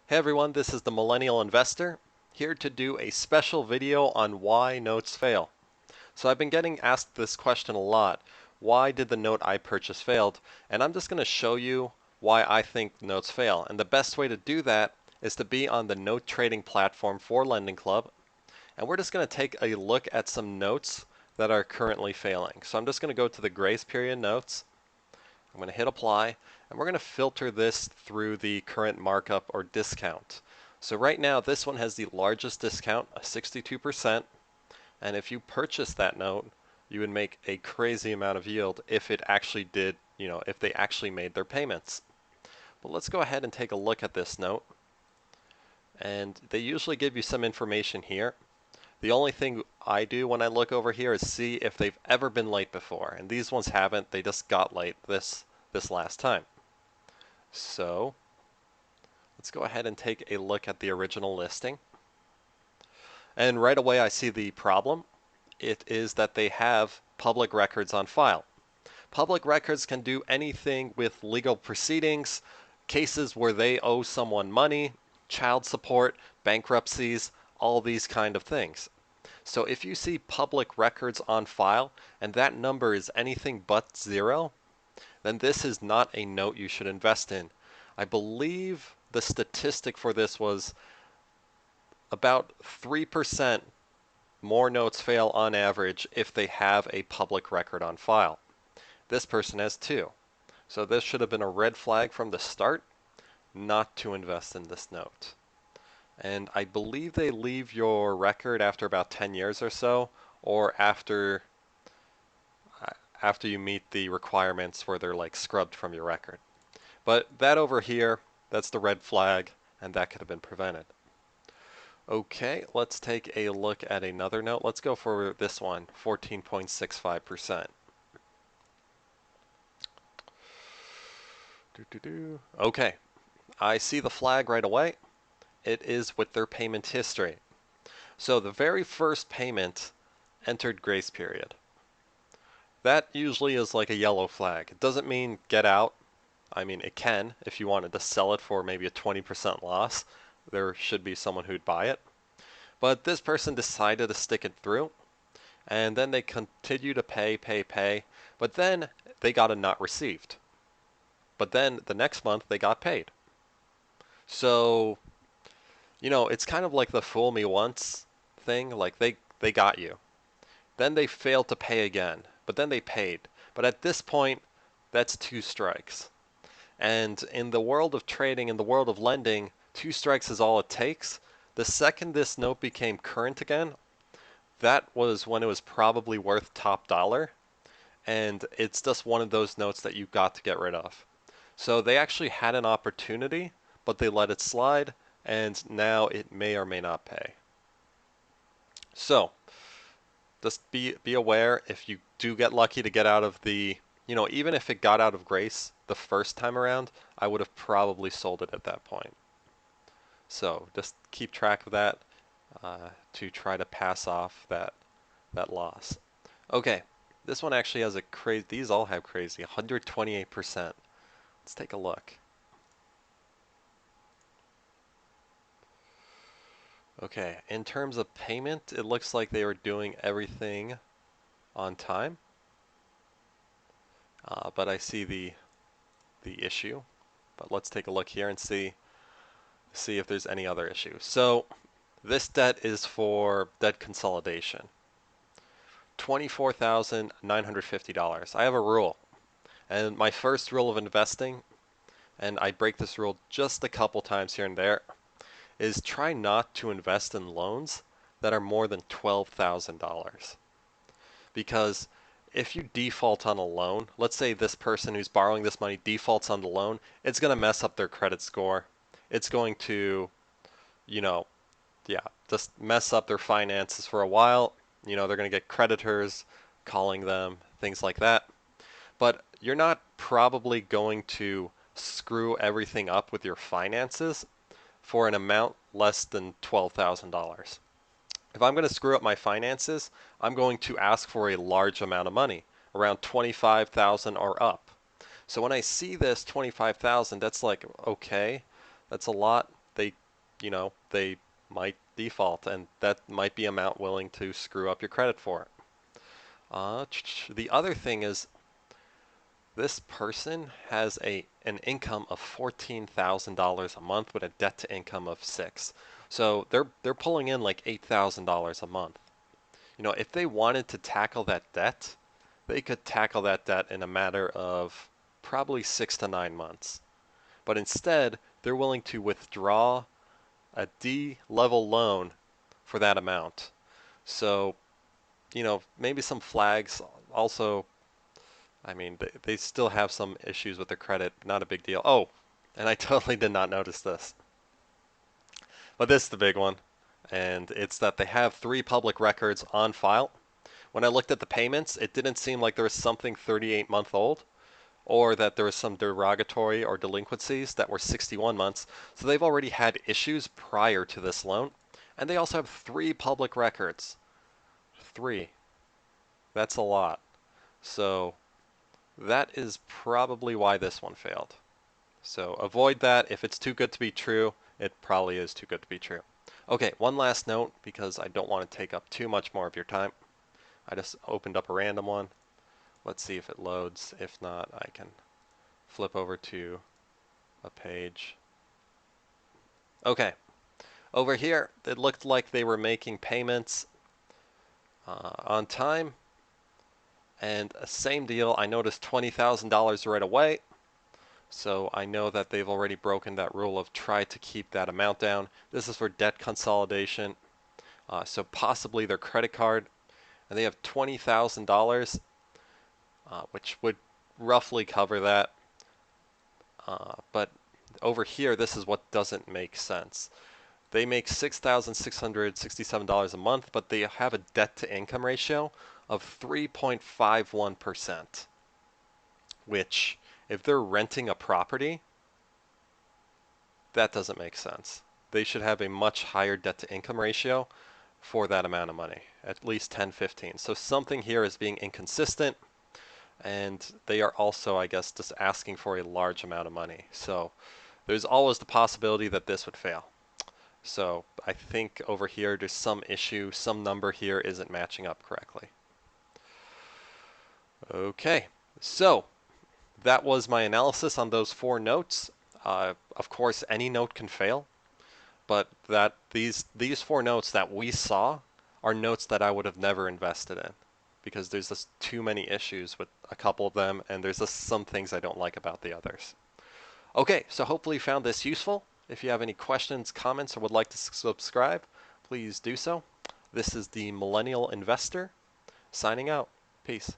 Hey everyone, this is the Millennial Investor, here to do a special video on why notes fail. So I've been getting asked this question a lot. Why did the note I purchased failed? And I'm just going to show you why I think notes fail. And the best way to do that is to be on the note trading platform for Lending Club. And we're just going to take a look at some notes that are currently failing. So I'm just going to go to the grace period notes. I'm going to hit apply, and we're going to filter this through the current markup or discount. So right now this one has the largest discount, a 62%, and if you purchase that note, you would make a crazy amount of yield if it actually did, if they actually made their payments. But let's go ahead and take a look at this note. And they usually give you some information here. The only thing I do when I look over here is see if they've ever been late before, and these ones haven't. They just got late this last time. So let's go ahead and take a look at the original listing. And right away I see the problem. It is that they have public records on file. Public records can do anything with legal proceedings, cases where they owe someone money, child support, bankruptcies, all these kind of things. So if you see public records on file and that number is anything but 0, then this is not a note you should invest in. I believe the statistic for this was about 3% more notes fail on average if they have a public record on file. This person has 2. So this should have been a red flag from the start not to invest in this note. And I believe they leave your record after about 10 years or so, or after you meet the requirements where they're like scrubbed from your record. But that over here, that's the red flag, and that could have been prevented. Okay, let's take a look at another note. Let's go for this one, 14.65%. Okay, I see the flag right away. It is with their payment history. So the very first payment entered grace period. That usually is like a yellow flag. It doesn't mean get out. I mean, it can if you wanted to sell it for maybe a 20% loss. There should be someone who'd buy it. But this person decided to stick it through, and then they continue to pay, but then they got a not received. But then the next month they got paid. So, it's kind of like the fool me once thing. Like they got you. Then they failed to pay again, but then they paid. But at this point, that's 2 strikes. And in the world of trading, in the world of lending, 2 strikes is all it takes. The second this note became current again, that was when it was probably worth top dollar. And it's just one of those notes that you got to get rid of. So they actually had an opportunity, but they let it slide, and now it may or may not pay. So just be aware if you do get lucky to get out of the, even if it got out of grace the first time around, I would have probably sold it at that point. So just keep track of that to try to pass off that loss. Okay, this one actually has a crazy, these all have crazy, 128%. Let's take a look. Okay, in terms of payment, it looks like they were doing everything on time. But I see the issue. But let's take a look here and see if there's any other issue. So this debt is for debt consolidation. $24,950. I have a rule. And my first rule of investing, and I break this rule just a couple times here and there, is try not to invest in loans that are more than $12,000. Because if you default on a loan, let's say this person who's borrowing this money defaults on the loan, it's going to mess up their credit score. It's going to, just mess up their finances for a while. They're going to get creditors calling them, things like that. But you're not probably going to screw everything up with your finances for an amount less than $12,000. If I'm going to screw up my finances, I'm going to ask for a large amount of money, around $25,000 or up. So when I see this $25,000, that's like, okay, that's a lot. they might default, and that might be amount willing to screw up your credit for it. The other thing is this person has an income of $14,000 a month with a debt to income of 6. So they're pulling in like $8,000 a month. If they wanted to tackle that debt, they could tackle that debt in a matter of probably 6 to 9 months. But instead, they're willing to withdraw a D level loan for that amount. So, maybe some flags. Also, I mean, they still have some issues with their credit. Not a big deal. Oh, and I totally did not notice this. But this is the big one. And it's that they have 3 public records on file. When I looked at the payments, it didn't seem like there was something 38-month old, or that there was some derogatory or delinquencies that were 61 months. So they've already had issues prior to this loan. And they also have 3 public records. 3. That's a lot. So that is probably why this one failed. So avoid that. If it's too good to be true, it probably is too good to be true. Okay, one last note, because I don't want to take up too much more of your time. I just opened up a random one. Let's see if it loads. If not, I can flip over to a page. Okay, over here, it looked like they were making payments on time. And same deal, I noticed $20,000 right away. So I know that they've already broken that rule of try to keep that amount down. This is for debt consolidation. So possibly their credit card. And they have $20,000, which would roughly cover that. But over here, this is what doesn't make sense. They make $6,667 a month, but they have a debt to income ratio of 3.51%, which if they're renting a property, that doesn't make sense. They should have a much higher debt to income ratio for that amount of money, at least 10, 15. So something here is being inconsistent, and they are also, I guess, just asking for a large amount of money. So there's always the possibility that this would fail. So I think over here there's some issue, some number here isn't matching up correctly. Okay, so that was my analysis on those 4 notes. Of course, any note can fail, but that these 4 notes that we saw are notes that I would have never invested in, because there's just too many issues with a couple of them, and there's just some things I don't like about the others. Okay, so hopefully you found this useful. If you have any questions, comments, or would like to subscribe, please do so. This is the Millennial Investor signing out. Peace.